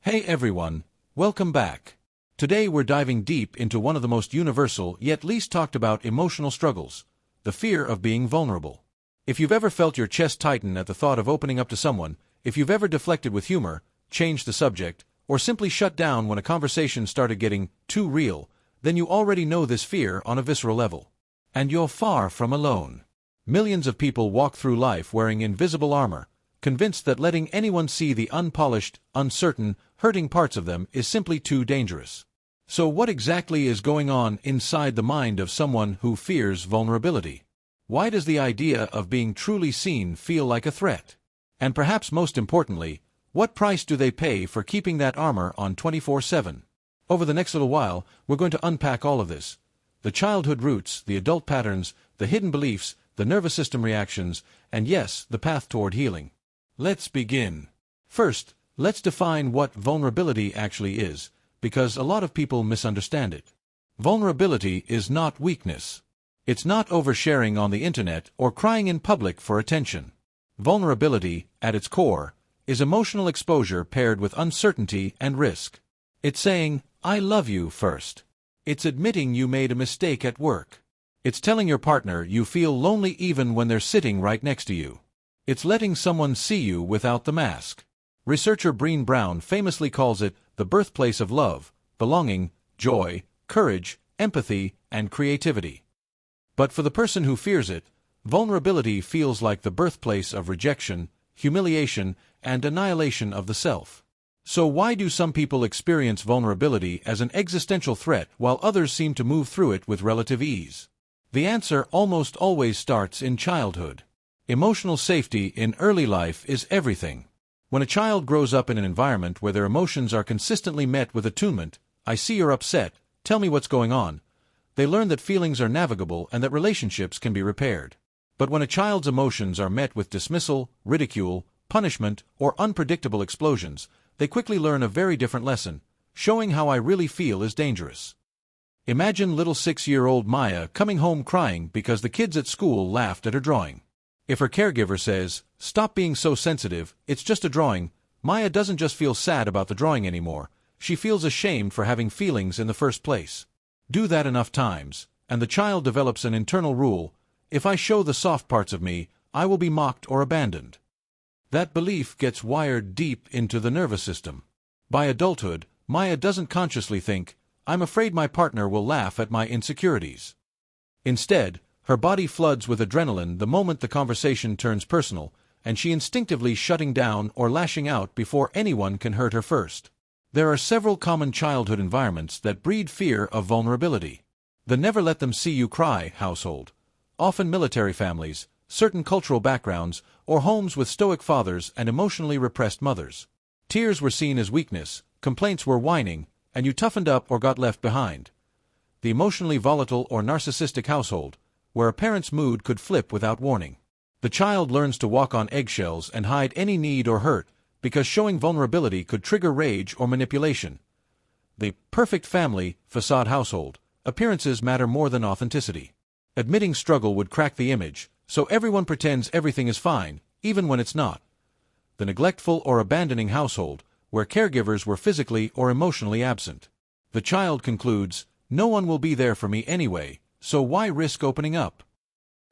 Hey everyone, welcome back. Today we're diving deep into one of the most universal yet least talked about emotional struggles, the fear of being vulnerable. If you've ever felt your chest tighten at the thought of opening up to someone, if you've ever deflected with humor, changed the subject, or simply shut down when a conversation started getting too real, then you already know this fear on a visceral level. And you're far from alone. Millions of people walk through life wearing invisible armor, convinced that letting anyone see the unpolished, uncertain, hurting parts of them is simply too dangerous. So what exactly is going on inside the mind of someone who fears vulnerability? Why does the idea of being truly seen feel like a threat? And perhaps most importantly, what price do they pay for keeping that armor on 24/7? Over the next little while, we're going to unpack all of this. The childhood roots, the adult patterns, the hidden beliefs, the nervous system reactions, and yes, the path toward healing. Let's begin. First, let's define what vulnerability actually is, because a lot of people misunderstand it. Vulnerability is not weakness. It's not oversharing on the internet or crying in public for attention. Vulnerability, at its core, is emotional exposure paired with uncertainty and risk. It's saying, "I love you" first. It's admitting you made a mistake at work. It's telling your partner you feel lonely even when they're sitting right next to you. It's letting someone see you without the mask. Researcher Brené Brown famously calls it the birthplace of love, belonging, joy, courage, empathy, and creativity. But for the person who fears it, vulnerability feels like the birthplace of rejection, humiliation, and annihilation of the self. So why do some people experience vulnerability as an existential threat while others seem to move through it with relative ease? The answer almost always starts in childhood. Emotional safety in early life is everything. When a child grows up in an environment where their emotions are consistently met with attunement, "I see you're upset, tell me what's going on," they learn that feelings are navigable and that relationships can be repaired. But when a child's emotions are met with dismissal, ridicule, punishment, or unpredictable explosions, they quickly learn a very different lesson: showing how I really feel is dangerous. Imagine little 6-year-old Maya coming home crying because the kids at school laughed at her drawing. If her caregiver says, "Stop being so sensitive, it's just a drawing," Maya doesn't just feel sad about the drawing anymore, she feels ashamed for having feelings in the first place. Do that enough times, and the child develops an internal rule: if I show the soft parts of me, I will be mocked or abandoned. That belief gets wired deep into the nervous system. By adulthood, Maya doesn't consciously think, "I'm afraid my partner will laugh at my insecurities." Instead, her body floods with adrenaline the moment the conversation turns personal, and she instinctively shutting down or lashing out before anyone can hurt her first. There are several common childhood environments that breed fear of vulnerability. The "never let them see you cry" household, often military families, certain cultural backgrounds, or homes with stoic fathers and emotionally repressed mothers. Tears were seen as weakness, complaints were whining, and you toughened up or got left behind. The emotionally volatile or narcissistic household, where a parent's mood could flip without warning. The child learns to walk on eggshells and hide any need or hurt, because showing vulnerability could trigger rage or manipulation. The perfect family, facade household, appearances matter more than authenticity. Admitting struggle would crack the image, so everyone pretends everything is fine, even when it's not. The neglectful or abandoning household, where caregivers were physically or emotionally absent. The child concludes, "No one will be there for me anyway, so why risk opening up?"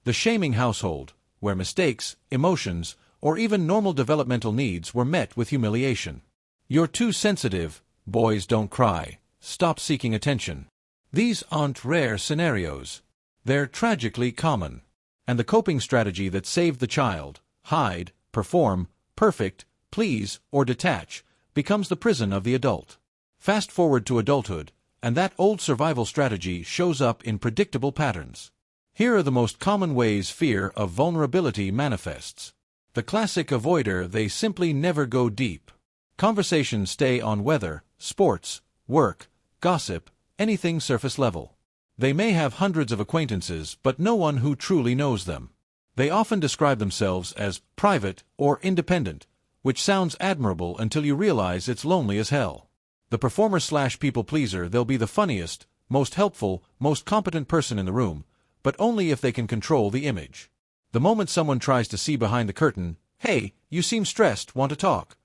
The shaming household, where mistakes, emotions, or even normal developmental needs were met with humiliation. "You're too sensitive, boys don't cry, stop seeking attention." These aren't rare scenarios. They're tragically common. And the coping strategy that saved the child, hide, perform, perfect, please, or detach, becomes the prison of the adult. Fast forward to adulthood, and that old survival strategy shows up in predictable patterns. Here are the most common ways fear of vulnerability manifests. The classic avoider: they simply never go deep. Conversations stay on weather, sports, work, gossip, anything surface level. They may have hundreds of acquaintances, but no one who truly knows them. They often describe themselves as private or independent, which sounds admirable until you realize it's lonely as hell. The performer/people pleaser: they'll be the funniest, most helpful, most competent person in the room, but only if they can control the image. The moment someone tries to see behind the curtain, "Hey, you seem stressed, want to talk?"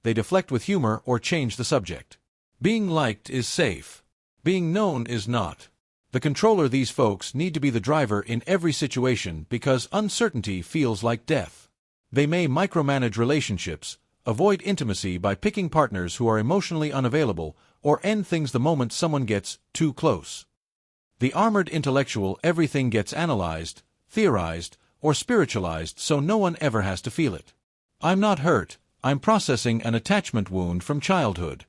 they deflect with humor or change the subject. Being liked is safe. Being known is not. The controller. These folks need to be the driver in every situation because uncertainty feels like death. They may micromanage relationships, avoid intimacy by picking partners who are emotionally unavailable, or end things the moment someone gets too close. The armored intellectual. Everything gets analyzed, theorized, or spiritualized so no one ever has to feel it. I'm not hurt, I'm processing an attachment wound from childhood.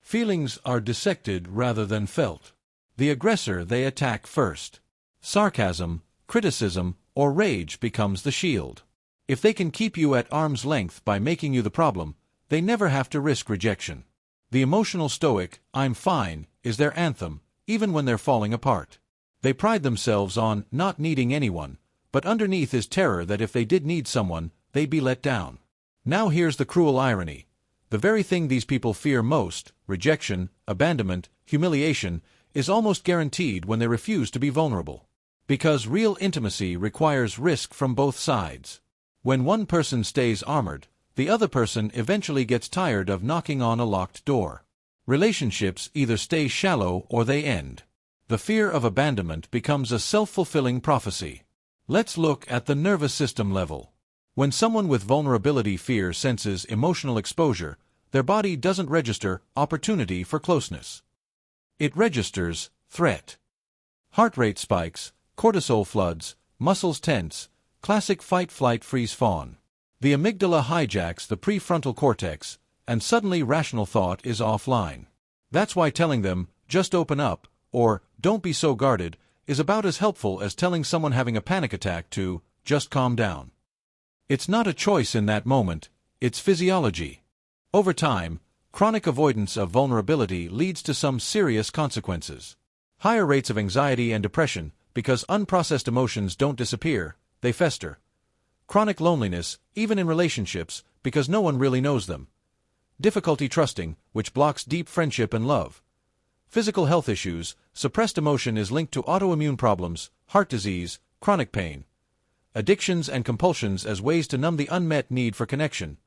Feelings are dissected rather than felt. The aggressor. They attack first. Sarcasm, criticism, or rage becomes the shield. If they can keep you at arm's length by making you the problem, they never have to risk rejection. The emotional stoic, I'm fine, is their anthem, even when they're falling apart. They pride themselves on not needing anyone, but underneath is terror that if they did need someone, they'd be let down. Now here's the cruel irony. The very thing these people fear most, rejection, abandonment, humiliation, is almost guaranteed when they refuse to be vulnerable. Because real intimacy requires risk from both sides. When one person stays armored, the other person eventually gets tired of knocking on a locked door. Relationships either stay shallow or they end. The fear of abandonment becomes a self-fulfilling prophecy. Let's look at the nervous system level. When someone with vulnerability fear senses emotional exposure, their body doesn't register opportunity for closeness. It registers threat. Heart rate spikes, cortisol floods, muscles tense, classic fight-flight-freeze-fawn. The amygdala hijacks the prefrontal cortex, and suddenly rational thought is offline. That's why telling them, just open up, or don't be so guarded, is about as helpful as telling someone having a panic attack to just calm down. It's not a choice in that moment, it's physiology. Over time, chronic avoidance of vulnerability leads to some serious consequences. Higher rates of anxiety and depression, because unprocessed emotions don't disappear, they fester. Chronic loneliness, even in relationships, because no one really knows them. Difficulty trusting, which blocks deep friendship and love. Physical health issues, suppressed emotion is linked to autoimmune problems, heart disease, chronic pain. Addictions and compulsions as ways to numb the unmet need for connection.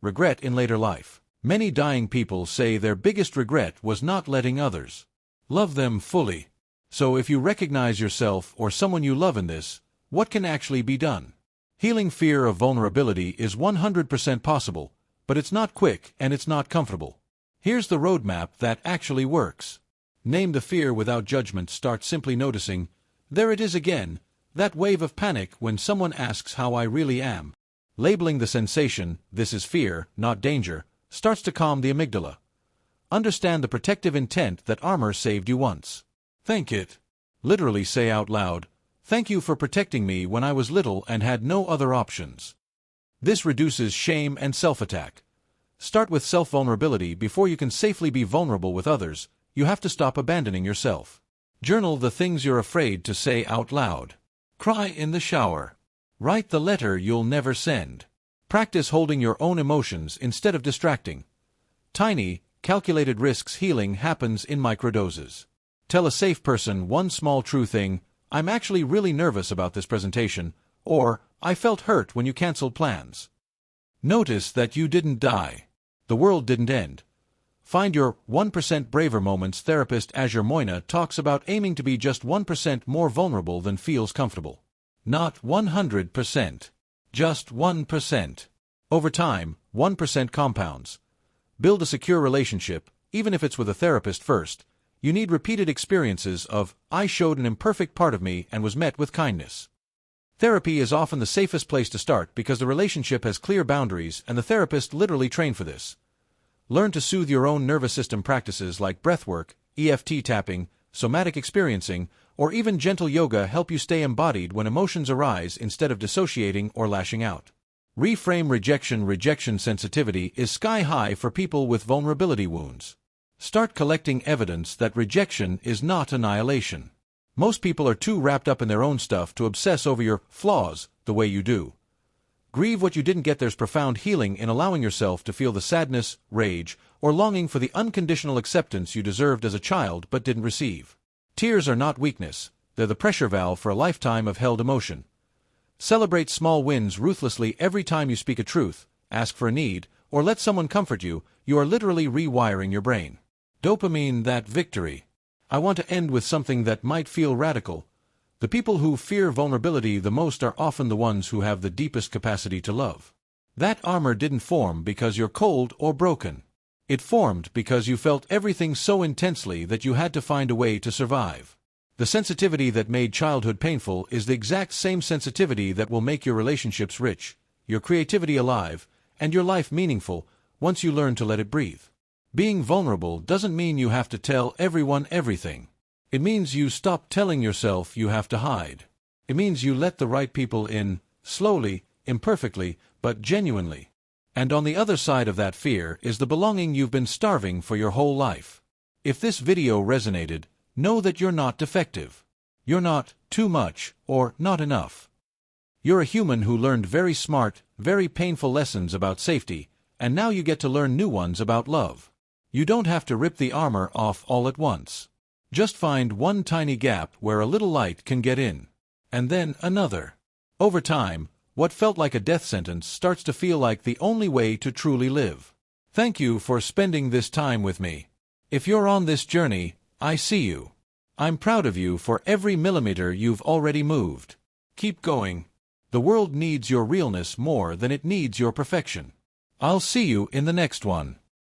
Regret in later life. Many dying people say their biggest regret was not letting others love them fully. So if you recognize yourself or someone you love in this, what can actually be done? Healing fear of vulnerability is 100% possible, but it's not quick and it's not comfortable. Here's the roadmap that actually works. Name the fear without judgment. Start simply noticing, there it is again, that wave of panic when someone asks how I really am. Labeling the sensation, this is fear, not danger, starts to calm the amygdala. Understand the protective intent that armor saved you once. Thank it. Literally say out loud, thank you for protecting me when I was little and had no other options. This reduces shame and self-attack. Start with self-vulnerability. Before you can safely be vulnerable with others, you have to stop abandoning yourself. Journal the things you're afraid to say out loud. Cry in the shower. Write the letter you'll never send. Practice holding your own emotions instead of distracting. Tiny, calculated risks. Healing happens in microdoses. Tell a safe person one small true thing, I'm actually really nervous about this presentation, or I felt hurt when you canceled plans. Notice that you didn't die. The world didn't end. Find your 1% braver moments. Therapist Azure Moina talks about aiming to be just 1% more vulnerable than feels comfortable. Not 100%. Just 1%. Over time, 1% compounds. Build a secure relationship, even if it's with a therapist first. You need repeated experiences of, I showed an imperfect part of me and was met with kindness. Therapy is often the safest place to start because the relationship has clear boundaries and the therapist literally trained for this. Learn to soothe your own nervous system. Practices like breathwork, EFT tapping, somatic experiencing, or even gentle yoga help you stay embodied when emotions arise instead of dissociating or lashing out. Reframe rejection. Rejection sensitivity is sky high for people with vulnerability wounds. Start collecting evidence that rejection is not annihilation. Most people are too wrapped up in their own stuff to obsess over your flaws the way you do. Grieve what you didn't get. There's profound healing in allowing yourself to feel the sadness, rage, or longing for the unconditional acceptance you deserved as a child but didn't receive. Tears are not weakness, they're the pressure valve for a lifetime of held emotion. Celebrate small wins ruthlessly. Every time you speak a truth, ask for a need, or let someone comfort you, you are literally rewiring your brain. Dopamine, that victory. I want to end with something that might feel radical. The people who fear vulnerability the most are often the ones who have the deepest capacity to love. That armor didn't form because you're cold or broken. It formed because you felt everything so intensely that you had to find a way to survive. The sensitivity that made childhood painful is the exact same sensitivity that will make your relationships rich, your creativity alive, and your life meaningful once you learn to let it breathe. Being vulnerable doesn't mean you have to tell everyone everything. It means you stop telling yourself you have to hide. It means you let the right people in, slowly, imperfectly, but genuinely. And on the other side of that fear is the belonging you've been starving for your whole life. If this video resonated, know that you're not defective. You're not too much or not enough. You're a human who learned very smart, very painful lessons about safety, and now you get to learn new ones about love. You don't have to rip the armor off all at once. Just find one tiny gap where a little light can get in. And then another. Over time, what felt like a death sentence starts to feel like the only way to truly live. Thank you for spending this time with me. If you're on this journey, I see you. I'm proud of you for every millimeter you've already moved. Keep going. The world needs your realness more than it needs your perfection. I'll see you in the next one.